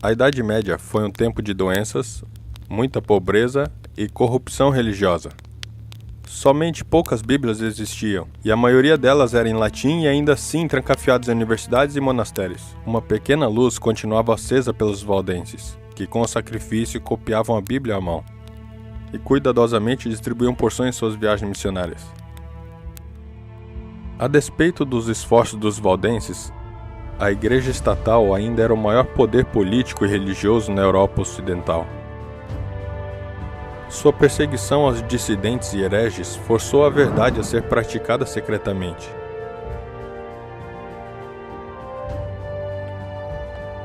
A Idade Média foi um tempo de doenças, muita pobreza e corrupção religiosa. Somente poucas Bíblias existiam, e a maioria delas era em latim e ainda assim trancafiadas em universidades e monastérios. Uma pequena luz continuava acesa pelos valdenses, que com sacrifício copiavam a Bíblia à mão, e cuidadosamente distribuíam porções em suas viagens missionárias. A despeito dos esforços dos valdenses, a Igreja Estatal ainda era o maior poder político e religioso na Europa Ocidental. Sua perseguição aos dissidentes e hereges forçou a verdade a ser praticada secretamente.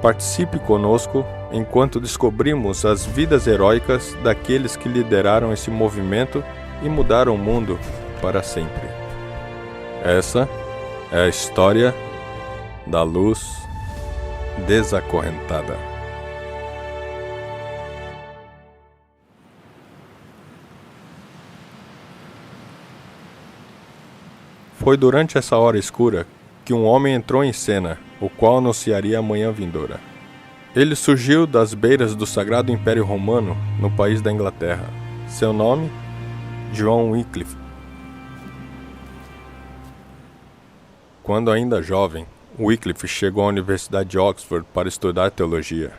Participe conosco enquanto descobrimos as vidas heróicas daqueles que lideraram esse movimento e mudaram o mundo para sempre. Essa é a história da luz desacorrentada. Foi durante essa hora escura que um homem entrou em cena, o qual anunciaria a manhã vindoura. Ele surgiu das beiras do Sagrado Império Romano, no país da Inglaterra. Seu nome? John Wycliffe. Quando ainda jovem, Wycliffe chegou à Universidade de Oxford para estudar teologia.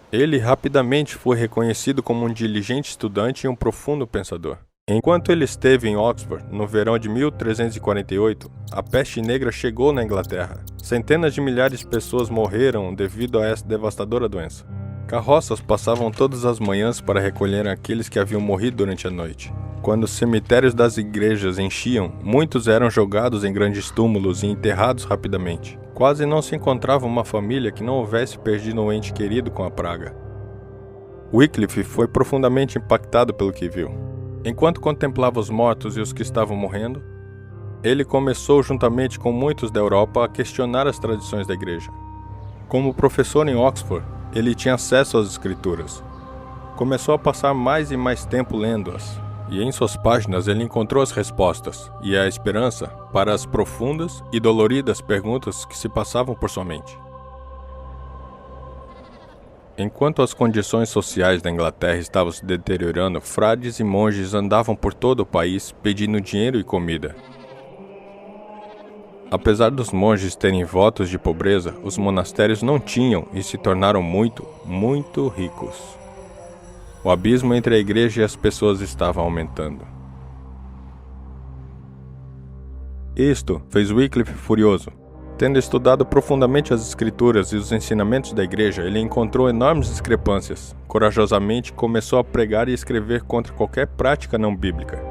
Ele rapidamente foi reconhecido como um diligente estudante e um profundo pensador. Enquanto ele esteve em Oxford, no verão de 1348, a peste negra chegou na Inglaterra. Centenas de milhares de pessoas morreram devido a essa devastadora doença. Carroças passavam todas as manhãs para recolher aqueles que haviam morrido durante a noite. Quando os cemitérios das igrejas enchiam, muitos eram jogados em grandes túmulos e enterrados rapidamente. Quase não se encontrava uma família que não houvesse perdido um ente querido com a praga. Wycliffe foi profundamente impactado pelo que viu. Enquanto contemplava os mortos e os que estavam morrendo, ele começou, juntamente com muitos da Europa, a questionar as tradições da igreja. Como professor em Oxford, ele tinha acesso às escrituras. Começou a passar mais e mais tempo lendo-as, e em suas páginas ele encontrou as respostas e a esperança para as profundas e doloridas perguntas que se passavam por sua mente. Enquanto as condições sociais da Inglaterra estavam se deteriorando, frades e monges andavam por todo o país pedindo dinheiro e comida. Apesar dos monges terem votos de pobreza, os monastérios não tinham e se tornaram muito, muito ricos. O abismo entre a igreja e as pessoas estava aumentando. Isto fez Wycliffe furioso. Tendo estudado profundamente as escrituras e os ensinamentos da igreja, ele encontrou enormes discrepâncias. Corajosamente começou a pregar e escrever contra qualquer prática não bíblica.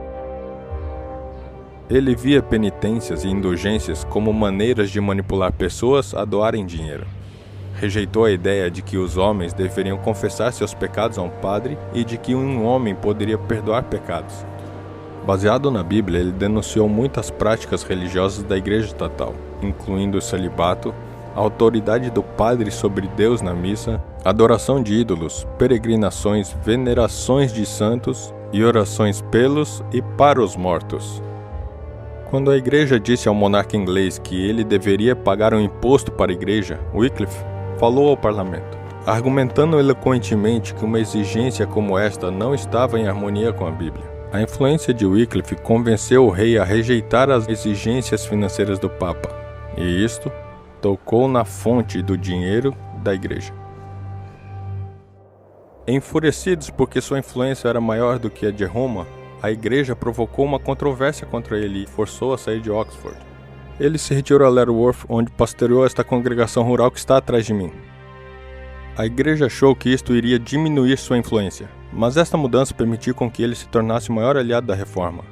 Ele via penitências e indulgências como maneiras de manipular pessoas a doarem dinheiro. Rejeitou a ideia de que os homens deveriam confessar seus pecados a um padre e de que um homem poderia perdoar pecados. Baseado na Bíblia, ele denunciou muitas práticas religiosas da igreja estatal, incluindo o celibato, a autoridade do padre sobre Deus na missa, adoração de ídolos, peregrinações, venerações de santos e orações pelos e para os mortos. Quando a igreja disse ao monarca inglês que ele deveria pagar um imposto para a igreja, Wycliffe falou ao parlamento, argumentando eloquentemente que uma exigência como esta não estava em harmonia com a Bíblia. A influência de Wycliffe convenceu o rei a rejeitar as exigências financeiras do Papa, e isto tocou na fonte do dinheiro da igreja. Enfurecidos porque sua influência era maior do que a de Roma, a igreja provocou uma controvérsia contra ele e forçou a sair de Oxford. Ele se retirou a Letterworth, onde pastoreou esta congregação rural que está atrás de mim. A igreja achou que isto iria diminuir sua influência, mas esta mudança permitiu com que ele se tornasse o maior aliado da reforma.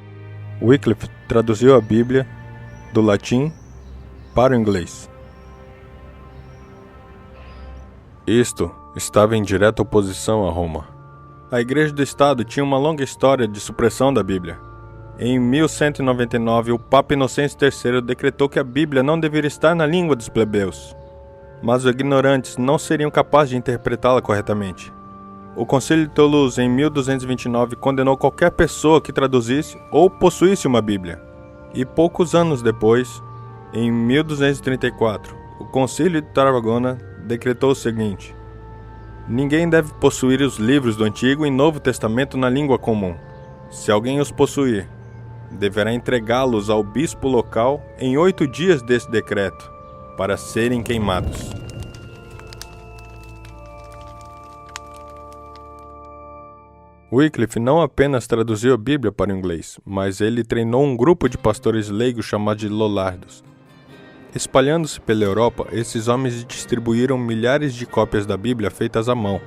Wycliffe traduziu a Bíblia do latim para o inglês. Isto estava em direta oposição a Roma. A Igreja do Estado tinha uma longa história de supressão da Bíblia. Em 1199, o Papa Inocêncio III decretou que a Bíblia não deveria estar na língua dos plebeus, mas os ignorantes não seriam capazes de interpretá-la corretamente. O Concílio de Toulouse, em 1229, condenou qualquer pessoa que traduzisse ou possuísse uma Bíblia. E poucos anos depois, em 1234, o Concílio de Tarragona decretou o seguinte: Ninguém deve possuir os livros do Antigo e Novo Testamento na língua comum. Se alguém os possuir, deverá entregá-los ao bispo local em 8 dias desse decreto, para serem queimados. Wycliffe não apenas traduziu a Bíblia para o inglês, mas ele treinou um grupo de pastores leigos chamados de Lollardos. Espalhando-se pela Europa, esses homens distribuíram milhares de cópias da Bíblia feitas à mão,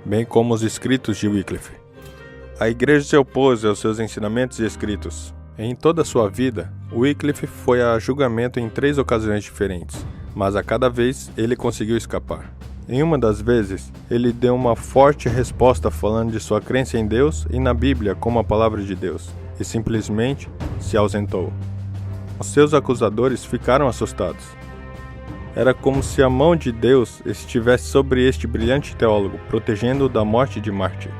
bem como os escritos de Wycliffe. A igreja se opôs aos seus ensinamentos e escritos. Em toda a sua vida, Wycliffe foi a julgamento em 3 ocasiões diferentes, mas a cada vez ele conseguiu escapar. Em uma das vezes, ele deu uma forte resposta falando de sua crença em Deus e na Bíblia como a palavra de Deus, e simplesmente se ausentou. Os seus acusadores ficaram assustados. Era como se a mão de Deus estivesse sobre este brilhante teólogo, protegendo-o da morte de mártir.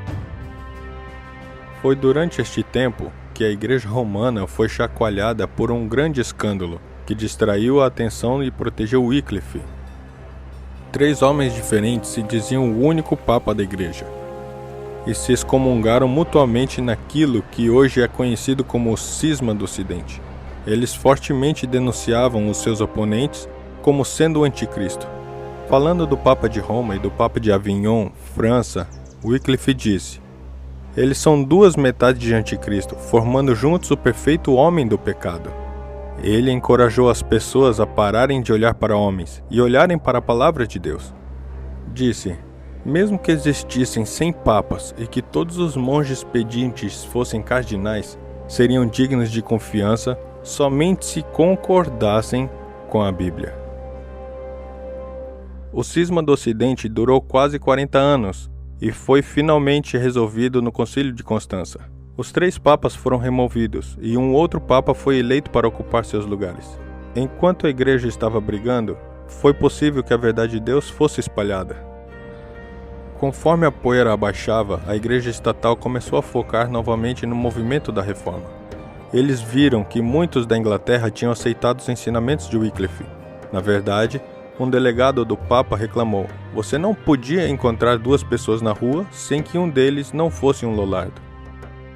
Foi durante este tempo que a Igreja Romana foi chacoalhada por um grande escândalo, que distraiu a atenção e protegeu Wycliffe. 3 homens diferentes se diziam o único Papa da Igreja, e se excomungaram mutuamente naquilo que hoje é conhecido como o Cisma do Ocidente. Eles fortemente denunciavam os seus oponentes como sendo o anticristo. Falando do Papa de Roma e do Papa de Avignon, França, Wycliffe disse: eles são 2 metades de anticristo, formando juntos o perfeito homem do pecado. Ele encorajou as pessoas a pararem de olhar para homens e olharem para a palavra de Deus. Disse: mesmo que existissem 100 papas e que todos os monges pedintes fossem cardinais, seriam dignos de confiança somente se concordassem com a Bíblia. O cisma do Ocidente durou quase 40 anos e foi finalmente resolvido no Concílio de Constança. Os 3 papas foram removidos e um outro papa foi eleito para ocupar seus lugares. Enquanto a igreja estava brigando, foi possível que a verdade de Deus fosse espalhada. Conforme a poeira abaixava, a igreja estatal começou a focar novamente no movimento da reforma. Eles viram que muitos da Inglaterra tinham aceitado os ensinamentos de Wycliffe. Na verdade, um delegado do Papa reclamou: você não podia encontrar 2 pessoas na rua sem que um deles não fosse um Lollardo.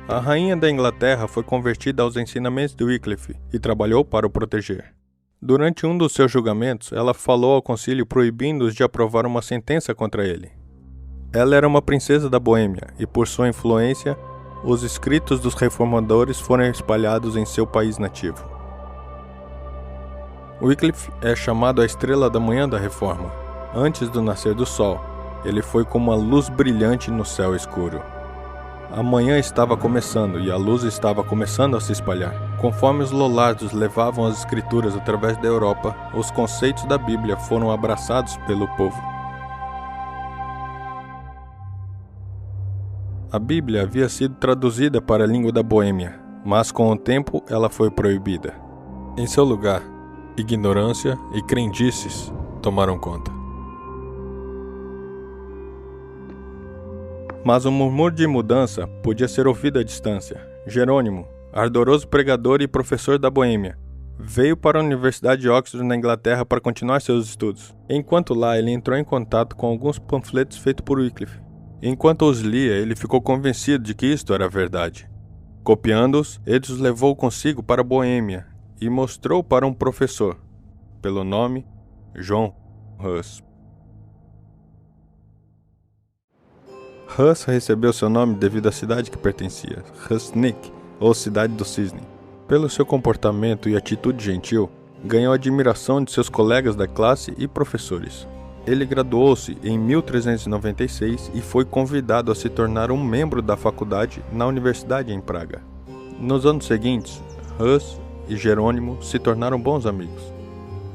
A rainha da Inglaterra foi convertida aos ensinamentos de Wycliffe e trabalhou para o proteger. Durante um dos seus julgamentos, ela falou ao concílio proibindo-os de aprovar uma sentença contra ele. Ela era uma princesa da Boêmia e, por sua influência, os escritos dos reformadores foram espalhados em seu país nativo. Wycliffe é chamado a estrela da manhã da Reforma. Antes do nascer do sol, ele foi como uma luz brilhante no céu escuro. A manhã estava começando e a luz estava começando a se espalhar. Conforme os Lollardos levavam as escrituras através da Europa, os conceitos da Bíblia foram abraçados pelo povo. A Bíblia havia sido traduzida para a língua da Boêmia, mas com o tempo ela foi proibida. Em seu lugar, ignorância e crendices tomaram conta. Mas um murmúrio de mudança podia ser ouvido à distância. Jerônimo, ardoroso pregador e professor da Boêmia, veio para a Universidade de Oxford na Inglaterra para continuar seus estudos. Enquanto lá, ele entrou em contato com alguns panfletos feitos por Wycliffe. Enquanto os lia, ele ficou convencido de que isto era verdade. Copiando-os, ele os levou consigo para a Boêmia e mostrou para um professor, pelo nome John Huss. Huss recebeu seu nome devido à cidade que pertencia, Hussnick, ou Cidade do Cisne. Pelo seu comportamento e atitude gentil, ganhou a admiração de seus colegas da classe e professores. Ele graduou-se em 1396 e foi convidado a se tornar um membro da faculdade na Universidade em Praga. Nos anos seguintes, Huss e Jerônimo se tornaram bons amigos.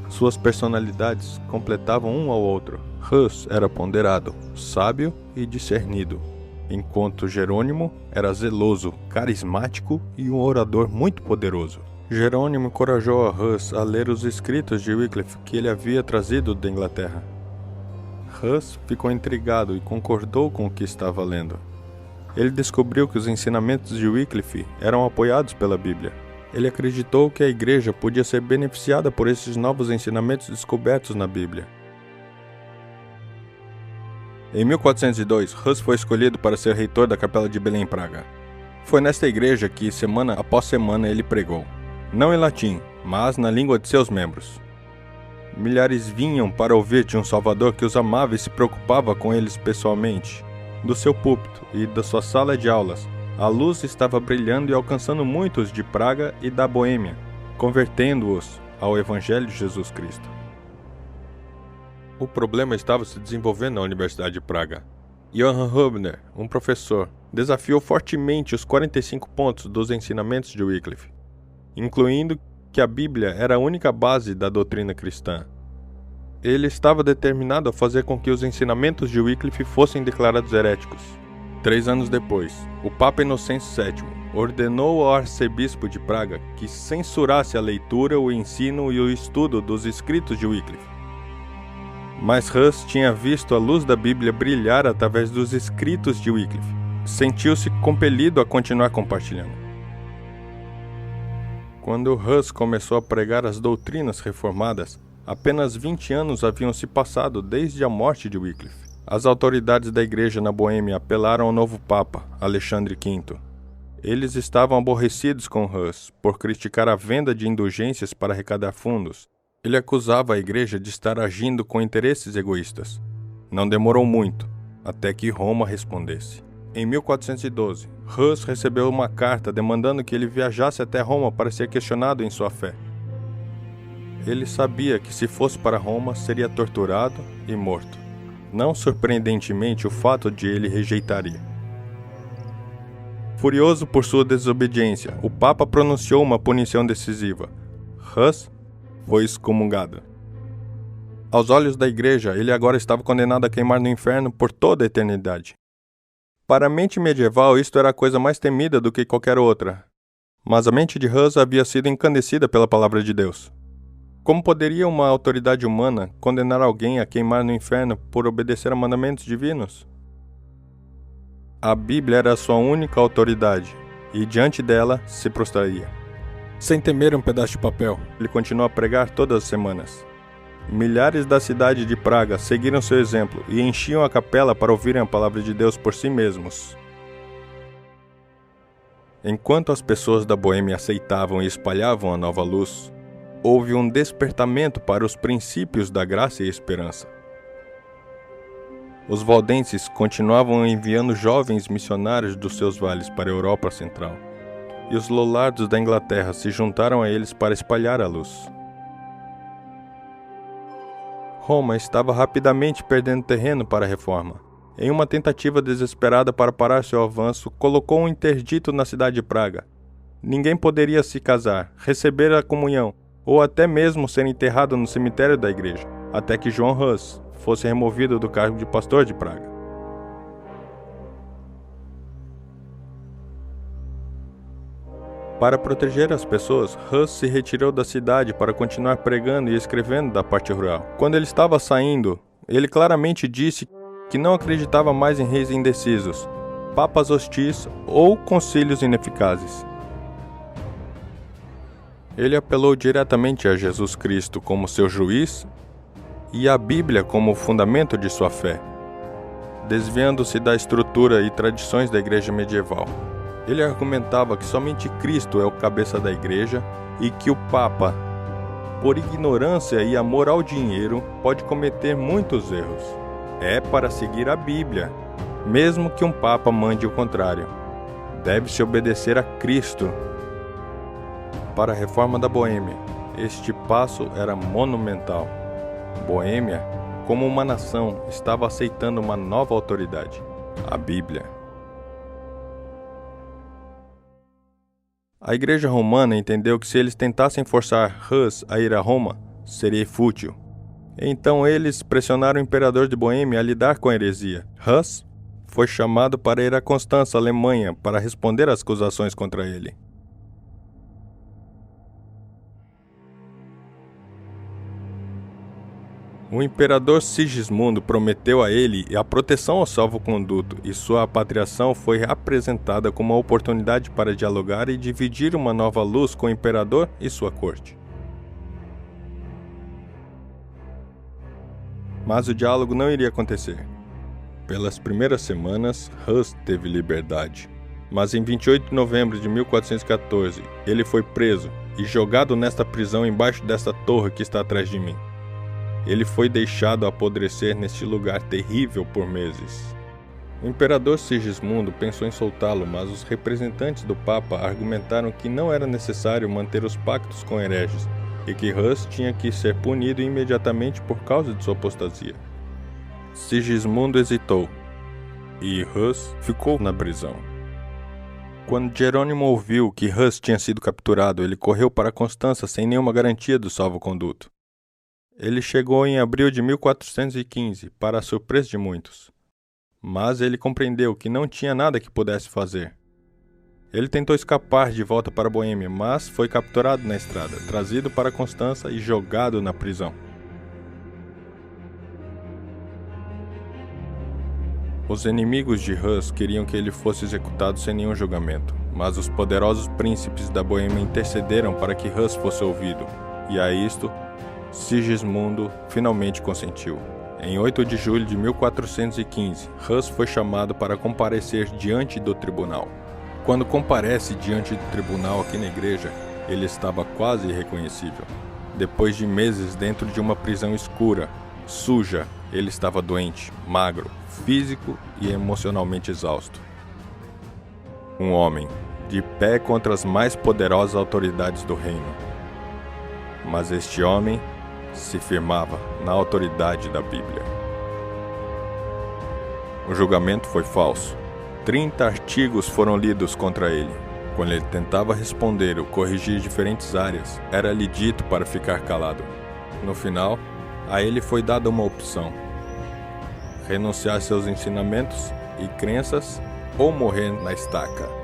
Suas personalidades completavam um ao outro. Huss era ponderado, sábio e discernido, enquanto Jerônimo era zeloso, carismático e um orador muito poderoso. Jerônimo encorajou a Huss a ler os escritos de Wycliffe que ele havia trazido da Inglaterra. Huss ficou intrigado e concordou com o que estava lendo. Ele descobriu que os ensinamentos de Wycliffe eram apoiados pela Bíblia. Ele acreditou que a igreja podia ser beneficiada por esses novos ensinamentos descobertos na Bíblia. Em 1402, Hus foi escolhido para ser reitor da Capela de Belém em Praga. Foi nesta igreja que, semana após semana, ele pregou. Não em latim, mas na língua de seus membros. Milhares vinham para ouvir de um Salvador que os amava e se preocupava com eles pessoalmente. Do seu púlpito e da sua sala de aulas, a luz estava brilhando e alcançando muitos de Praga e da Boêmia, convertendo-os ao Evangelho de Jesus Cristo. O problema estava se desenvolvendo na Universidade de Praga. Johann Hübner, um professor, desafiou fortemente os 45 pontos dos ensinamentos de Wycliffe, incluindo que a Bíblia era a única base da doutrina cristã. Ele estava determinado a fazer com que os ensinamentos de Wycliffe fossem declarados heréticos. 3 anos depois, o Papa Inocêncio VII ordenou ao arcebispo de Praga que censurasse a leitura, o ensino e o estudo dos escritos de Wycliffe. Mas Hus tinha visto a luz da Bíblia brilhar através dos escritos de Wycliffe. Sentiu-se compelido a continuar compartilhando. Quando Hus começou a pregar as doutrinas reformadas, apenas 20 anos haviam se passado desde a morte de Wycliffe. As autoridades da igreja na Boêmia apelaram ao novo Papa, Alexandre V. Eles estavam aborrecidos com Hus por criticar a venda de indulgências para arrecadar fundos. Ele acusava a igreja de estar agindo com interesses egoístas. Não demorou muito, até que Roma respondesse. Em 1412, Hus recebeu uma carta demandando que ele viajasse até Roma para ser questionado em sua fé. Ele sabia que se fosse para Roma, seria torturado e morto. Não surpreendentemente, o fato de ele rejeitaria. Furioso por sua desobediência, o Papa pronunciou uma punição decisiva. Hus foi excomungado. Aos olhos da igreja, ele agora estava condenado a queimar no inferno por toda a eternidade. Para a mente medieval, isto era a coisa mais temida do que qualquer outra. Mas a mente de Hus havia sido encandecida pela palavra de Deus. Como poderia uma autoridade humana condenar alguém a queimar no inferno por obedecer a mandamentos divinos? A Bíblia era a sua única autoridade, e diante dela se prostraria. Sem temer um pedaço de papel, ele continuou a pregar todas as semanas. Milhares da cidade de Praga seguiram seu exemplo e enchiam a capela para ouvirem a palavra de Deus por si mesmos. Enquanto as pessoas da Boêmia aceitavam e espalhavam a nova luz, houve um despertamento para os princípios da graça e esperança. Os valdenses continuavam enviando jovens missionários dos seus vales para a Europa Central, e os lollardos da Inglaterra se juntaram a eles para espalhar a luz. Roma estava rapidamente perdendo terreno para a reforma. Em uma tentativa desesperada para parar seu avanço, colocou um interdito na cidade de Praga. Ninguém poderia se casar, receber a comunhão, ou até mesmo ser enterrado no cemitério da igreja, até que João Hus fosse removido do cargo de pastor de Praga. Para proteger as pessoas, Hus se retirou da cidade para continuar pregando e escrevendo da parte rural. Quando ele estava saindo, ele claramente disse que não acreditava mais em reis indecisos, papas hostis ou concílios ineficazes. Ele apelou diretamente a Jesus Cristo como seu juiz e a Bíblia como o fundamento de sua fé, desviando-se da estrutura e tradições da igreja medieval. Ele argumentava que somente Cristo é o cabeça da igreja e que o Papa, por ignorância e amor ao dinheiro, pode cometer muitos erros. É para seguir a Bíblia, mesmo que um Papa mande o contrário. Deve-se obedecer a Cristo. Para a reforma da Boêmia, este passo era monumental. Boêmia, como uma nação, estava aceitando uma nova autoridade, a Bíblia. A igreja romana entendeu que se eles tentassem forçar Hus a ir a Roma, seria fútil. Então eles pressionaram o imperador de Boêmia a lidar com a heresia. Hus foi chamado para ir a Constança, Alemanha, para responder às acusações contra ele. O imperador Sigismundo prometeu a ele a proteção ao salvo-conduto, e sua apatriação foi apresentada como uma oportunidade para dialogar e dividir uma nova luz com o imperador e sua corte. Mas o diálogo não iria acontecer. Pelas primeiras semanas, Hus teve liberdade. Mas em 28 de novembro de 1414, ele foi preso e jogado nesta prisão embaixo desta torre que está atrás de mim. Ele foi deixado apodrecer neste lugar terrível por meses. O imperador Sigismundo pensou em soltá-lo, mas os representantes do Papa argumentaram que não era necessário manter os pactos com hereges e que Hus tinha que ser punido imediatamente por causa de sua apostasia. Sigismundo hesitou e Hus ficou na prisão. Quando Jerônimo ouviu que Hus tinha sido capturado, ele correu para Constança sem nenhuma garantia do salvo-conduto. Ele chegou em abril de 1415, para a surpresa de muitos. Mas ele compreendeu que não tinha nada que pudesse fazer. Ele tentou escapar de volta para a Boêmia, mas foi capturado na estrada, trazido para Constança e jogado na prisão. Os inimigos de Hus queriam que ele fosse executado sem nenhum julgamento, mas os poderosos príncipes da Boêmia intercederam para que Hus fosse ouvido, e a isto Sigismundo finalmente consentiu. Em 8 de julho de 1415, Hus foi chamado para comparecer diante do tribunal. Quando comparece diante do tribunal aqui na igreja, ele estava quase irreconhecível. Depois de meses dentro de uma prisão escura, suja, ele estava doente, magro, físico e emocionalmente exausto. Um homem, de pé contra as mais poderosas autoridades do reino. Mas este homem se firmava na autoridade da Bíblia. O julgamento foi falso. 30 artigos foram lidos contra ele. Quando ele tentava responder ou corrigir diferentes áreas, era-lhe dito para ficar calado. No final, a ele foi dada uma opção: renunciar seus ensinamentos e crenças ou morrer na estaca.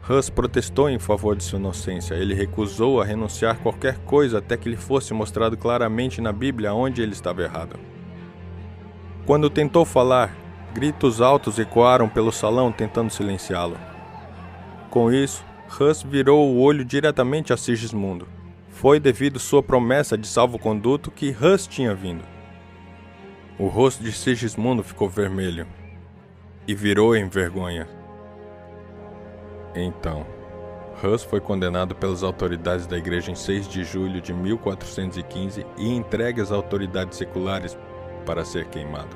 Hus protestou em favor de sua inocência. Ele recusou a renunciar qualquer coisa até que lhe fosse mostrado claramente na Bíblia onde ele estava errado. Quando tentou falar, gritos altos ecoaram pelo salão tentando silenciá-lo. Com isso, Hus virou o olho diretamente a Sigismundo. Foi devido sua promessa de salvo-conduto que Hus tinha vindo. O rosto de Sigismundo ficou vermelho e virou em vergonha. Então, Hus foi condenado pelas autoridades da igreja em 6 de julho de 1415 e entregue às autoridades seculares para ser queimado.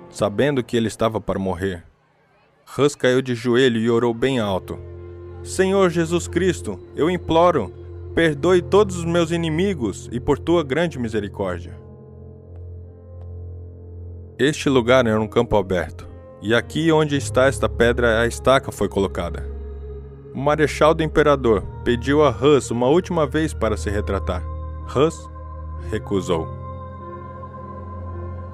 Sabendo que ele estava para morrer, Hus caiu de joelho e orou bem alto: Senhor Jesus Cristo, eu imploro, perdoe todos os meus inimigos e por tua grande misericórdia. Este lugar era um campo aberto. E aqui onde está esta pedra, a estaca foi colocada. O marechal do imperador pediu a Hus uma última vez para se retratar. Hus recusou.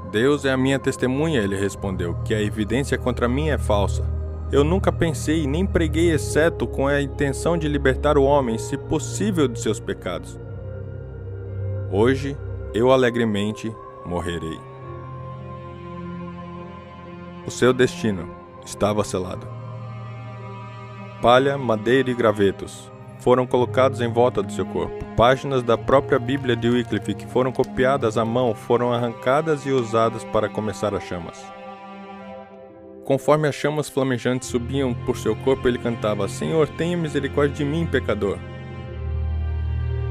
Deus é a minha testemunha, ele respondeu, que a evidência contra mim é falsa. Eu nunca pensei nem preguei exceto com a intenção de libertar o homem, se possível, de seus pecados. Hoje, eu alegremente morrerei. O seu destino estava selado. Palha, madeira e gravetos foram colocados em volta do seu corpo. Páginas da própria Bíblia de Wycliffe que foram copiadas à mão foram arrancadas e usadas para começar as chamas. Conforme as chamas flamejantes subiam por seu corpo, ele cantava: Senhor, tenha misericórdia de mim, pecador.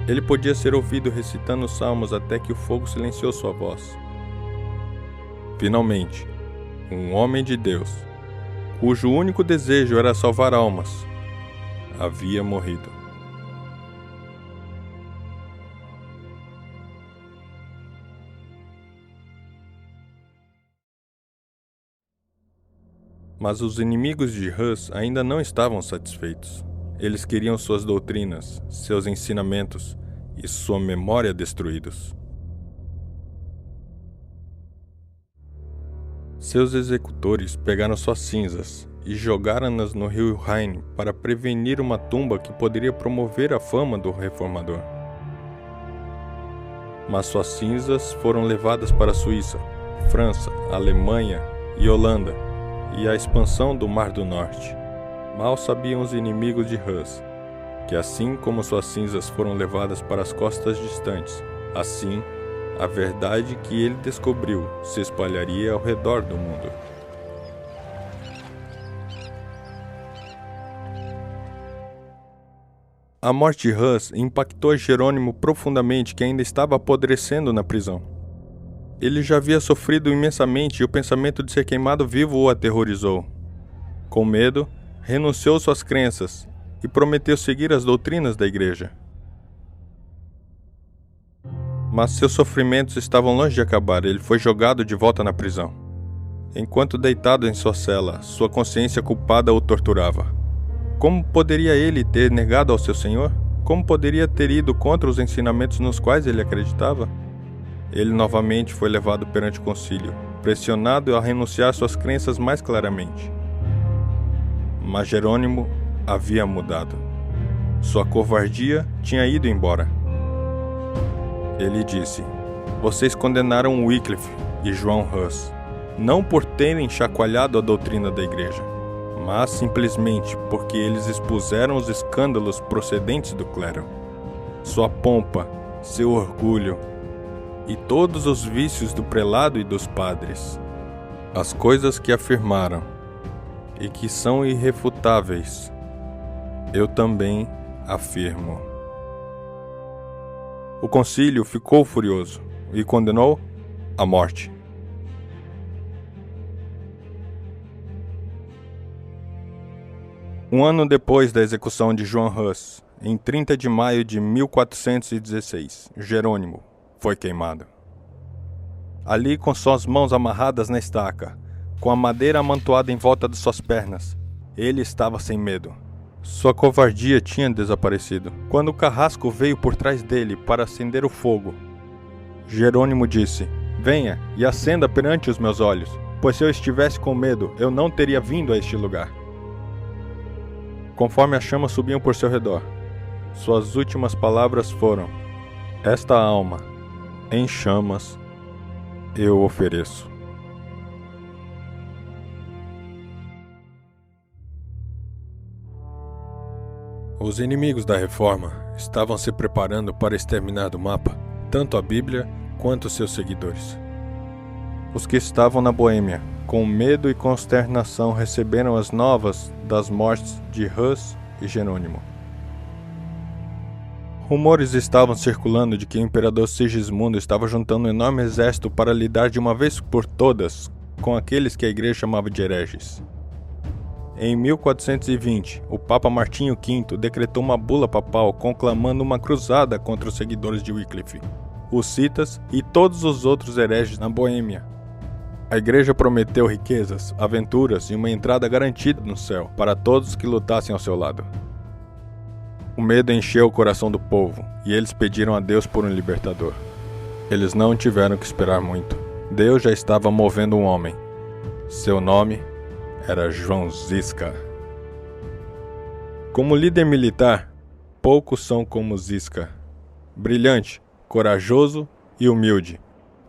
Ele podia ser ouvido recitando os salmos até que o fogo silenciou sua voz. Finalmente, um homem de Deus, cujo único desejo era salvar almas, havia morrido. Mas os inimigos de Hus ainda não estavam satisfeitos. Eles queriam suas doutrinas, seus ensinamentos e sua memória destruídos. Seus executores pegaram suas cinzas e jogaram-nas no rio Rhine para prevenir uma tumba que poderia promover a fama do reformador. Mas suas cinzas foram levadas para a Suíça, França, Alemanha e Holanda, e a expansão do Mar do Norte. Mal sabiam os inimigos de Hus que, assim como suas cinzas foram levadas para as costas distantes, assim A verdade que ele descobriu se espalharia ao redor do mundo. A morte de Hus impactou Jerônimo profundamente, que ainda estava apodrecendo na prisão. Ele já havia sofrido imensamente e o pensamento de ser queimado vivo o aterrorizou. Com medo, renunciou suas crenças e prometeu seguir as doutrinas da igreja. Mas seus sofrimentos estavam longe de acabar, ele foi jogado de volta na prisão. Enquanto deitado em sua cela, sua consciência culpada o torturava. Como poderia ele ter negado ao seu Senhor? Como poderia ter ido contra os ensinamentos nos quais ele acreditava? Ele novamente foi levado perante o concílio, pressionado a renunciar suas crenças mais claramente. Mas Jerônimo havia mudado. Sua covardia tinha ido embora. Ele disse: "Vocês condenaram Wycliffe e João Hus, não por terem chacoalhado a doutrina da igreja, mas simplesmente porque eles expuseram os escândalos procedentes do clero, sua pompa, seu orgulho e todos os vícios do prelado e dos padres. As coisas que afirmaram e que são irrefutáveis, eu também afirmo." O concílio ficou furioso e condenou à morte. Um ano depois da execução de João Hus, em 30 de maio de 1416, Jerônimo foi queimado. Ali, com suas mãos amarradas na estaca, com a madeira amontoada em volta de suas pernas, ele estava sem medo. Sua covardia tinha desaparecido. Quando o carrasco veio por trás dele para acender o fogo, Jerônimo disse: "Venha e acenda perante os meus olhos, pois se eu estivesse com medo, eu não teria vindo a este lugar." Conforme as chamas subiam por seu redor, suas últimas palavras foram: "Esta alma, em chamas, eu ofereço." Os inimigos da Reforma estavam se preparando para exterminar do mapa tanto a Bíblia quanto seus seguidores. Os que estavam na Boêmia, com medo e consternação, receberam as novas das mortes de Hus e Jerônimo. Rumores estavam circulando de que o imperador Sigismundo estava juntando um enorme exército para lidar de uma vez por todas com aqueles que a igreja chamava de hereges. Em 1420, o Papa Martinho V decretou uma bula papal conclamando uma cruzada contra os seguidores de Wycliffe, os citas e todos os outros hereges na Boêmia. A igreja prometeu riquezas, aventuras e uma entrada garantida no céu para todos que lutassem ao seu lado. O medo encheu o coração do povo e eles pediram a Deus por um libertador. Eles não tiveram que esperar muito. Deus já estava movendo um homem. Seu nome era João Zisca. Como líder militar, poucos são como Zisca. Brilhante, corajoso e humilde.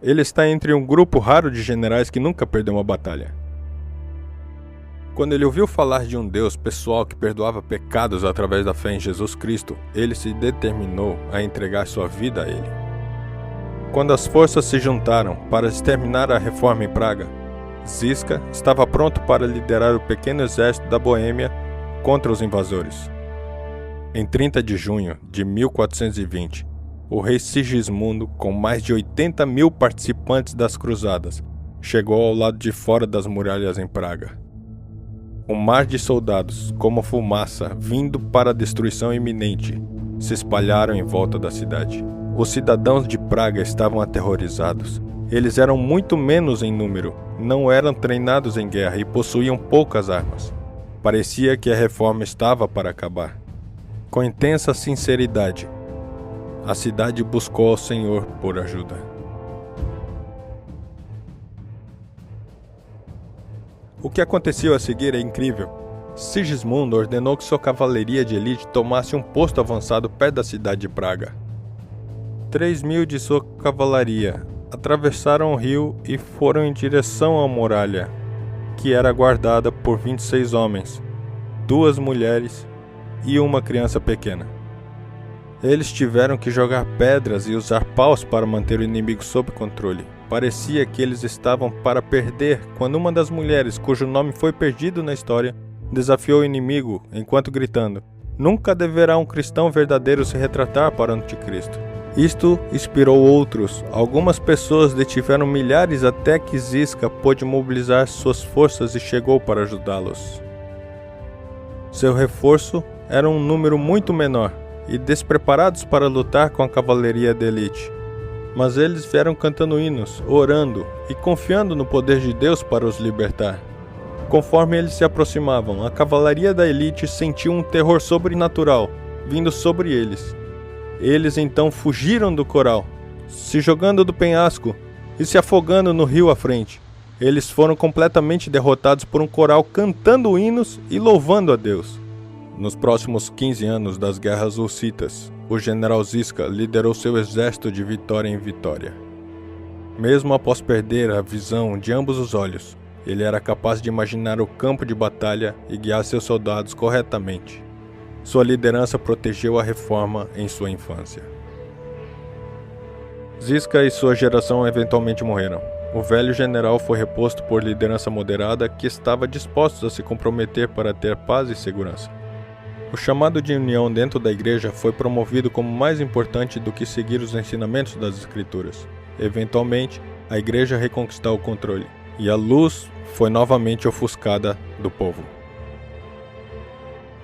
Ele está entre um grupo raro de generais que nunca perdeu uma batalha. Quando ele ouviu falar de um Deus pessoal que perdoava pecados através da fé em Jesus Cristo, ele se determinou a entregar sua vida a ele. Quando as forças se juntaram para exterminar a reforma em Praga, Zisca estava pronto para liderar o pequeno exército da Boêmia contra os invasores. Em 30 de junho de 1420, o rei Sigismundo, com mais de 80.000 participantes das cruzadas, chegou ao lado de fora das muralhas em Praga. Um mar de soldados, como fumaça, vindo para a destruição iminente, se espalharam em volta da cidade. Os cidadãos de Praga estavam aterrorizados. Eles eram muito menos em número, não eram treinados em guerra e possuíam poucas armas. Parecia que a reforma estava para acabar. Com intensa sinceridade, a cidade buscou ao Senhor por ajuda. O que aconteceu a seguir é incrível. Sigismundo ordenou que sua cavalaria de elite tomasse um posto avançado perto da cidade de Praga. 3.000 de sua cavalaria atravessaram o rio e foram em direção à muralha, que era guardada por 26 homens, 2 mulheres e uma criança pequena. Eles tiveram que jogar pedras e usar paus para manter o inimigo sob controle. Parecia que eles estavam para perder quando uma das mulheres, cujo nome foi perdido na história, desafiou o inimigo enquanto gritando: "Nunca deverá um cristão verdadeiro se retratar para o anticristo." Isto inspirou outros. Algumas pessoas detiveram milhares até que Ziska pôde mobilizar suas forças e chegou para ajudá-los. Seu reforço era um número muito menor e despreparados para lutar com a cavalaria de elite. Mas eles vieram cantando hinos, orando e confiando no poder de Deus para os libertar. Conforme eles se aproximavam, a cavalaria da elite sentiu um terror sobrenatural vindo sobre eles. Eles então fugiram do coral, se jogando do penhasco e se afogando no rio à frente. Eles foram completamente derrotados por um coral cantando hinos e louvando a Deus. Nos próximos 15 anos das guerras hussitas, o general Ziska liderou seu exército de vitória em vitória. Mesmo após perder a visão de ambos os olhos, ele era capaz de imaginar o campo de batalha e guiar seus soldados corretamente. Sua liderança protegeu a reforma em sua infância. Ziska e sua geração eventualmente morreram. O velho general foi reposto por liderança moderada que estava disposta a se comprometer para ter paz e segurança. O chamado de união dentro da igreja foi promovido como mais importante do que seguir os ensinamentos das Escrituras. Eventualmente, a igreja reconquistou o controle, e a luz foi novamente ofuscada do povo.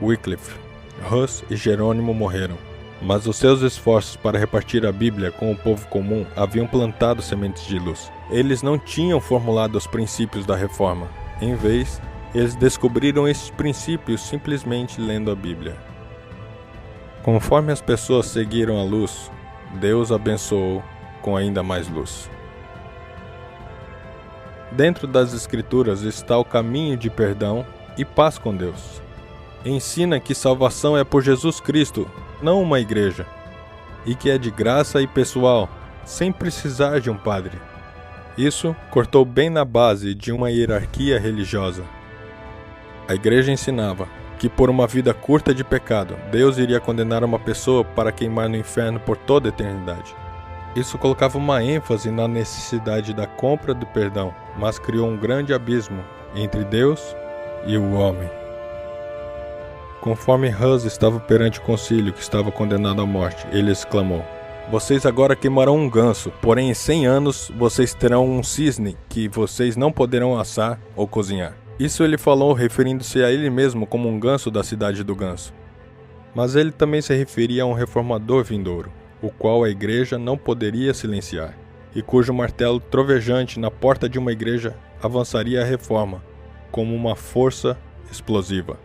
Wycliffe, Hus e Jerônimo morreram, mas os seus esforços para repartir a Bíblia com o povo comum haviam plantado sementes de luz. Eles não tinham formulado os princípios da reforma. Em vez, eles descobriram esses princípios simplesmente lendo a Bíblia. Conforme as pessoas seguiram a luz, Deus abençoou com ainda mais luz. Dentro das Escrituras está o caminho de perdão e paz com Deus. Ensina que salvação é por Jesus Cristo, não uma igreja, e que é de graça e pessoal, sem precisar de um padre. Isso cortou bem na base de uma hierarquia religiosa. A igreja ensinava que por uma vida curta de pecado, Deus iria condenar uma pessoa para queimar no inferno por toda a eternidade. Isso colocava uma ênfase na necessidade da compra do perdão, mas criou um grande abismo entre Deus e o homem. Conforme Hus estava perante o concílio que estava condenado à morte, ele exclamou: "Vocês agora queimarão um ganso, porém em 100 anos vocês terão um cisne que vocês não poderão assar ou cozinhar." Isso ele falou referindo-se a ele mesmo como um ganso da cidade do ganso. Mas ele também se referia a um reformador vindouro, o qual a igreja não poderia silenciar, e cujo martelo trovejante na porta de uma igreja avançaria a reforma como uma força explosiva.